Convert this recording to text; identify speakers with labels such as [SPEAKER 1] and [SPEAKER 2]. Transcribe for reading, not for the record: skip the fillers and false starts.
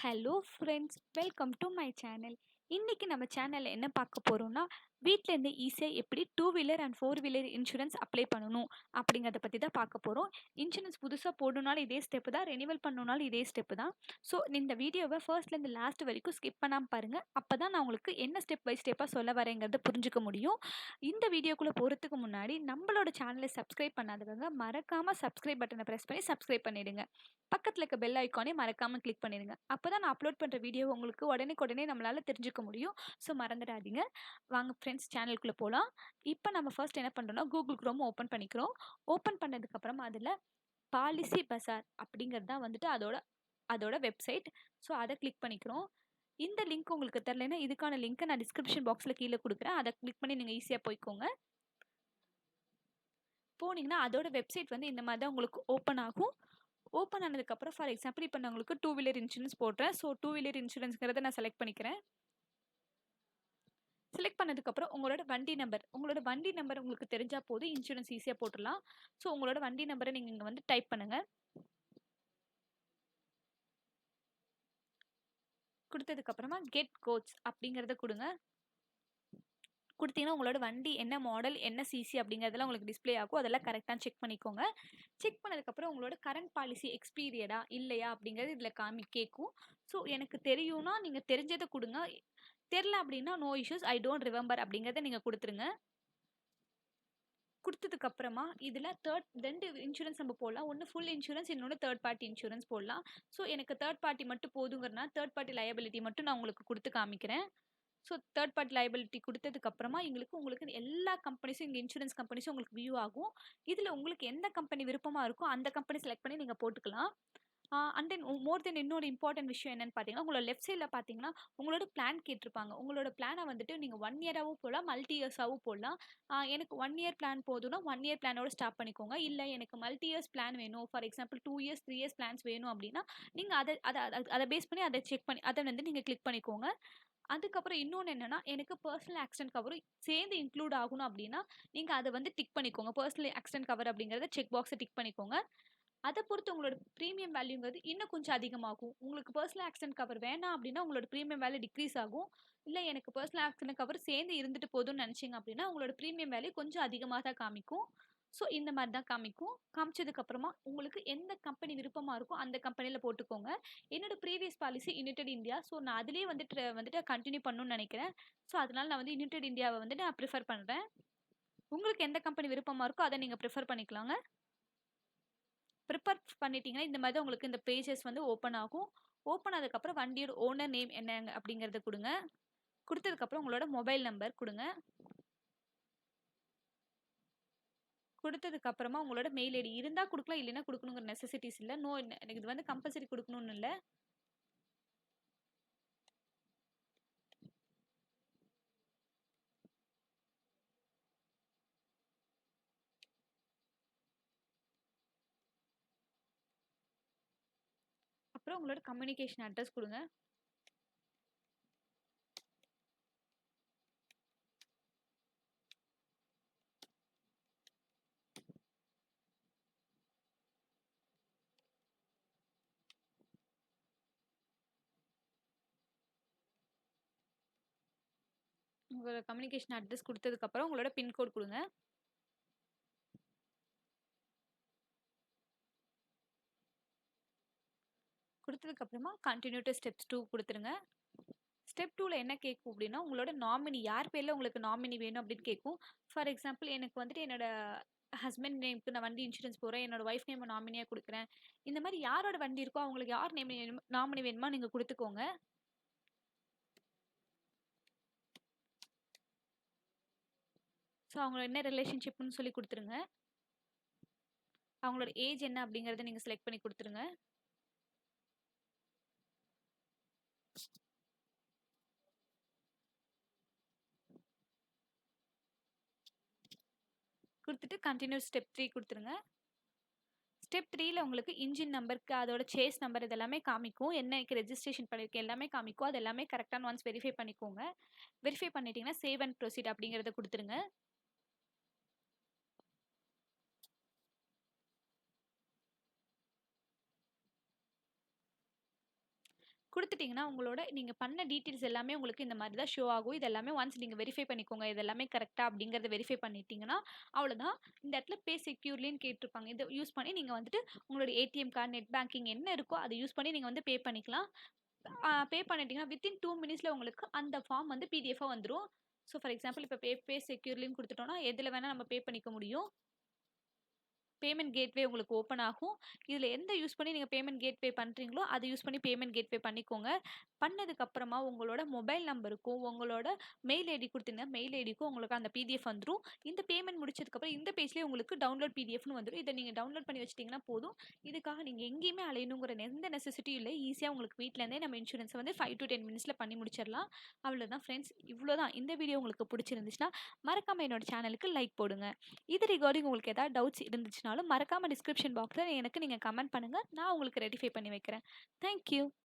[SPEAKER 1] Hello friends, welcome to my channel. இன்றைக்கி நம்ம சேனலில் என்ன பார்க்க போகிறோம்னா, வீட்டிலேருந்து ஈஸியாக எப்படி 2 wheeler and 4 wheeler insurance apply பண்ணணும் அப்படிங்கிறத பற்றி தான் பார்க்க போகிறோம். இன்சூரன்ஸ் புதுசாக போடணுனாலும் இதே ஸ்டெப்பு தான், ரெனிவல் பண்ணணுனாலும் இதே ஸ்டெப்பு தான். ஸோ இந்த வீடியோவை ஃபர்ஸ்ட்லேருந்து லாஸ்ட் வரைக்கும் ஸ்கிப் பண்ணாமல் பாருங்கள். அப்போ தான் நான் உங்களுக்கு என்ன ஸ்டெப் பை ஸ்டெப்பாக சொல்ல வரேங்கிறத புரிஞ்சுக்க முடியும். இந்த வீடியோக்குள்ளே போகிறதுக்கு முன்னாடி நம்மளோட சேனலை சப்ஸ்கிரைப் பண்ணாதவங்க மறக்காமல் சப்ஸ்கிரைப் பட்டனை ப்ரெஸ் பண்ணி சப்ஸ்கிரைப் பண்ணிடுங்க. பக்கத்தில் இருக்க பெல் ஐக்கானே மறக்காமல் கிளிக் பண்ணிடுங்க. அப்போ தான் நான் அப்லோட் பண்ணுற வீடியோ உங்களுக்கு உடனே நம்மளால் தெரிஞ்சுக்க முடியும். ஸோ மறந்துடாதீங்க. வாங்க ஃப்ரெண்ட்ஸ், சேனலுக்குள்ளே போகலாம். இப்போ நம்ம ஃபர்ஸ்ட் என்ன பண்ணுறோம்னா, கூகுள் க்ரோம் ஓப்பன் பண்ணிக்கிறோம். ஓப்பன் பண்ணதுக்கப்புறமா அதில் பாலிசி பஸார் அப்படிங்கிறது தான் வந்துட்டு அதோட வெப்சைட். ஸோ அதை கிளிக் பண்ணிக்கிறோம். இந்த லிங்க் உங்களுக்கு தெரிலனா இதுக்கான லிங்க்கை நான் டிஸ்கிரிப்ஷன் பாக்ஸில் கீழே கொடுக்குறேன். அதை கிளிக் பண்ணி நீங்கள் ஈஸியாக போய்க்கோங்க. போனீங்கன்னா அதோட வெப்சைட் வந்து இந்த மாதிரி தான் உங்களுக்கு ஓப்பன் ஆகும். ஓப்பன் ஆனதுக்கப்புறம் ஃபார் எக்ஸாம்பிள் இப்போ நான் உங்களுக்கு 2 வீலர் இன்சூரன்ஸ் போடுறேன். ஸோ 2 வீலர் இன்சூரன்ஸ்ங்கிறத நான் செலக்ட் பண்ணிக்கிறேன். செலக்ட் பண்ணதுக்கப்புறம் உங்களோட வண்டி நம்பர் உங்களுக்கு தெரிஞ்சால் போதும், இன்சூரன்ஸ் ஈஸியாக போட்டுடலாம். ஸோ உங்களோட வண்டி நம்பரை நீங்கள் இங்கே வந்து டைப் பண்ணுங்கள். கொடுத்ததுக்கப்புறமா கெட் கோட்ஸ் அப்படிங்கிறத கொடுங்க. கொடுத்தீங்கன்னா உங்களோட வண்டி என்ன மாடல், என்ன சிசி அப்படிங்கிறதெல்லாம் உங்களுக்கு டிஸ்பிளே ஆகும். அதெல்லாம் கரெக்டாக செக் பண்ணிக்கோங்க. செக் பண்ணதுக்கப்புறம் உங்களோட கரண்ட் பாலிசி எக்ஸ்பீரியடா இல்லையா அப்படிங்கிறது இதில் கேட்கும். ஸோ எனக்கு தெரியும்னா நீங்கள் தெரிஞ்சதை கொடுங்க. தெரில அப்படின்னா no issues, I don't remember அப்படிங்கிறத நீங்கள் கொடுத்துருங்க. கொடுத்ததுக்கப்புறமா இதில் ரெண்டு இன்சூரன்ஸ் நம்ம போடலாம். ஒன்று ஃபுல் இன்சூரன்ஸ், இன்னொன்று தேர்ட் பார்ட்டி இன்சூரன்ஸ் போடலாம். ஸோ எனக்கு தேர்ட் பார்ட்டி மட்டும் போதுங்கிறனா தேர்ட் பார்ட்டி லயபிலிட்டி மட்டும் நான் உங்களுக்கு கொடுத்து காமிக்கிறேன். ஸோ தேர்ட் பார்ட்டி லைபிலிட்டி கொடுத்ததுக்கப்புறமா உங்களுக்கு எல்லா கம்பெனிஸும், இங்கே இன்சூரன்ஸ் கம்பெனிஸும் உங்களுக்கு வியூ ஆகும். இதில் உங்களுக்கு எந்த கம்பெனி விருப்பமாக இருக்கோ அந்த கம்பெனி செலக்ட் பண்ணி நீங்கள் போட்டுக்கலாம். அண்ட் தென் இன்னொரு இம்பார்ட்டன்ட் விஷயம் என்னென்னு பார்த்தீங்கன்னா, உங்களோட லெஃப்ட் சைடில் பார்த்தீங்கன்னா உங்களோட பிளான் கேட்டிருப்பாங்க. உங்களோட பிளானை வந்துட்டு நீங்கள் 1 இயராகவும் போடலாம், மல்டி இயர்ஸாகவும் போடலாம். எனக்கு 1 இயர் பிளான் போதும்னா 1 இயர் பிளானோட ஸ்டாப் பண்ணிக்கோங்க. இல்லை எனக்கு மல்டி இயர்ஸ் பிளான் வேணும், for example 2 years 3 years plans வேணும் அப்படின்னா நீங்கள் அதை பேஸ் பண்ணி அதை செக் பண்ணி அதை வந்து நீங்கள் கிளிக் பண்ணிக்கோங்க. அதுக்கப்புறம் இன்னொன்று என்னென்னா, எனக்கு பர்சனல் ஆக்சிடென்ட் கவரும் சேர்ந்து இன்க்ளூட் ஆகணும் அப்படின்னா நீங்கள் அதை வந்து டிக் பண்ணிக்கோங்க. பர்சனல் ஆக்சிடென்ட் கவர் அப்படிங்கிறத செக் பாக்ஸை டிக் பண்ணிக்கோங்க. அதை பொறுத்து உங்களோட ப்ரீமியம் வேல்யூங்கிறது இன்னும் கொஞ்சம் அதிகமாகும். உங்களுக்கு பர்சனல் ஆக்சிடென்ட் கவர் வேணாம் அப்படின்னா உங்களோட ப்ரீமியம் வேல்யூ டிக்ரீஸ் ஆகும். இல்லை எனக்கு பர்சனல் ஆக்சிடென்ட் கவர் சேர்ந்து இருந்துட்டு போதும்னு நினச்சிங்க அப்படின்னா உங்களோட ப்ரீமியம் வேல்யூ கொஞ்சம் அதிகமாக தான் காமிக்கும். ஸோ இந்த மாதிரி தான் காமிக்கும். காமிச்சதுக்கப்புறமா உங்களுக்கு எந்த கம்பெனி விருப்பமாக இருக்கோ அந்த கம்பெனியில் போட்டுக்கோங்க. என்னோட previous policy United India. So நான் அதிலே வந்துட்டு கண்டினியூ பண்ணணும்னு நினைக்கிறேன். ஸோ அதனால் நான் வந்து யுனைடெட் இந்தியாவை வந்துட்டு நான் ப்ரிஃபர் பண்ணுறேன். உங்களுக்கு எந்த கம்பெனி விருப்பமாக இருக்கோ அதை நீங்கள் ப்ரிஃபர் பண்ணிக்கலாங்க. ப்ரிப்பேர் பண்ணிட்டீங்கன்னா இந்த மாதிரி உங்களுக்கு இந்த பேஜஸ் வந்து ஓப்பன் ஆகும். ஓப்பன் ஆனதுக்கப்புறம் வண்டியோட ஓனர் நேம் என்னங்க அப்படிங்கிறத கொடுங்க. கொடுத்ததுக்கப்புறம் உங்களோட மொபைல் நம்பர் கொடுங்க. கொடுத்ததுக்கப்புறமா உங்களோட மெயில் ஐடி இருந்தால் கொடுக்கலாம், இல்லைன்னா கொடுக்கணுங்கிற நெசசிட்டிஸ் இல்லை. எனக்கு இது வந்து கம்பல்சரி கொடுக்கணும்னு இல்லை. அப்புறம் உங்களோட கம்யூனிகேஷன் அட்ரஸ் கொடுங்க. உங்களோட கம்யூனிகேஷன் அட்ரஸ் கொடுத்ததுக்கப்புறம் உங்களோட பின்கோட் கொடுங்க. கொடுத்ததுக்கப்புறமா கண்டினியூ டு ஸ்டெப்ஸ் 2 கொடுத்துருங்க. ஸ்டெப் 2ல் என்ன கேட்கும் அப்படின்னா, உங்களோட நாமினி யார் பேரில் உங்களுக்கு நாமினி வேணும் அப்படின்னு கேட்கும். ஃபார் எக்ஸாம்பிள் எனக்கு வந்துட்டு என்னோட ஹஸ்பண்ட் நேமுக்கு நான் வண்டி இன்சூரன்ஸ் போகிறேன், என்னோட ஒய்ஃப் நேம் நாமினியாக கொடுக்குறேன். இந்த மாதிரி யாரோட வண்டி இருக்கோ அவங்களுக்கு யார் நேம் நாமினி வேணுமா நீங்கள் கொடுத்துக்கோங்க. ஸோ அவங்களோட என்ன ரிலேஷன்ஷிப்னு சொல்லி கொடுத்துருங்க. அவங்களோட ஏஜ் என்ன அப்படிங்கிறத நீங்கள் செலக்ட் பண்ணி கொடுத்துருங்க. கொடுத்துட்டு கண்டினியூ ஸ்டெப் 3 கொடுத்துருங்க. ஸ்டெப் 3ல் உங்களுக்கு இன்ஜின் நம்பருக்கு அதோட சேஸ் நம்பர் இதெல்லாமே காமிக்கும். என்னைக்கு ரெஜிஸ்ட்ரேஷன் பண்ணியிருக்கேன் எல்லாமே காமிக்கும். அது எல்லாமே கரெக்டான ஒன்ஸ் வெரிஃபை பண்ணிக்கோங்க. வெரிஃபை பண்ணிட்டீங்கன்னா சேவ் அண்ட் ப்ரொசீட் அப்படிங்கிறத கொடுத்துருங்க. குடுத்துட்டீங்கன்னா, உங்களோட நீங்க பண்ண டீட்டெயில்ஸ் எல்லாமே உங்களுக்கு இந்த மாரி தான் ஷோ ஆகும். இது எல்லாமே ஒன்ஸ் நீங்க வெரிஃபை பண்ணிக்கோங்க. இது எல்லாமே கரெக்ட்டா அப்படிங்கிறத வெரிஃபை பண்ணிட்டீங்கன்னா, அவ்வளோதான். இந்த இடத்துல பே செக்யூர்லின்னு கேட்டிருப்பாங்க. இத யூஸ் பண்ணி நீங்க வந்துட்டு உங்களோட ஏடிஎம் கார்டு, நெட் பேங்கிங் என்ன இருக்கோ அத யூஸ் பண்ணி நீங்க வந்து பே பண்ணிக்கலாம். பே பண்ணிட்டீங்கன்னா, வித்தின் 2 மினிட்ஸ்ல உங்களுக்கு அந்த ஃபார்ம் வந்து பிடிஎஃபா வந்துரும். ஸோ ஃபார் எக்ஸாம்பிள் இப்ப பே செக்யூர்லின்னு குடுத்துட்டோம்னா, எதுல வேணா நம்ம பே பண்ணிக்க முடியும். பேமெண்ட் கேட்வே உங்களுக்கு ஓப்பன் ஆகும். இதில எந்த யூஸ் பண்ணி நீங்க பேமெண்ட் கேட்வே பண்றீங்களோ, அத யூஸ் பண்ணி பேமெண்ட் கேட்வே பண்ணிக்கோங்க. பண்ணதுக்கு அப்புறமா உங்களோட மொபைல் நம்பருக்கும், உங்களோட மெயில் ஐடி குடுத்தீங்கன்னா, மெயில் ஐடிக்கும் உங்களுக்கு அந்த பிடிஎஃப் வந்துரும். இந்த பேமெண்ட் முடிச்சதுக்கப்புறம் இந்த பேஜ்லயே உங்களுக்கு டவுன்லோட் பிடிஎஃப்னு வந்துரும். இத நீங்க டவுன்லோட் பண்ணி வச்சுட்டீங்கன்னா போதும். இதுக்காக நீங்க எங்கேயுமே அலையணுங்கிற எந்த நெசசிட்டியும் இல்ல. ஈஸியா உங்களுக்கு வீட்ல இருந்தே நம்ம இன்சூரன்ஸ வந்து 5 டூ 10 மினிட்ஸ்ல பண்ணி முடிச்சிடலாம். அவ்வளோதான் ஃப்ரெண்ட்ஸ். இவ்வளோதான். இந்த வீடியோ உங்களுக்கு புடிச்சிருந்துச்சுன்னா, மறக்காம என்னோட சேனலுக்கு லைக் போடுங்க. இது ரிகார்டிங் உங்களுக்கு ஏதாவது டவுட்ஸ் இருந்துச்சுனாலும் மறக்காம டிஸ்கிரிப்ஷன் பாக்ஸ்ல எனக்கு நீங்க கமெண்ட் பண்ணுங்க. நான் உங்களுக்கு ரெக்டிஃபை பண்ணி வைக்கிறேன். Thank you.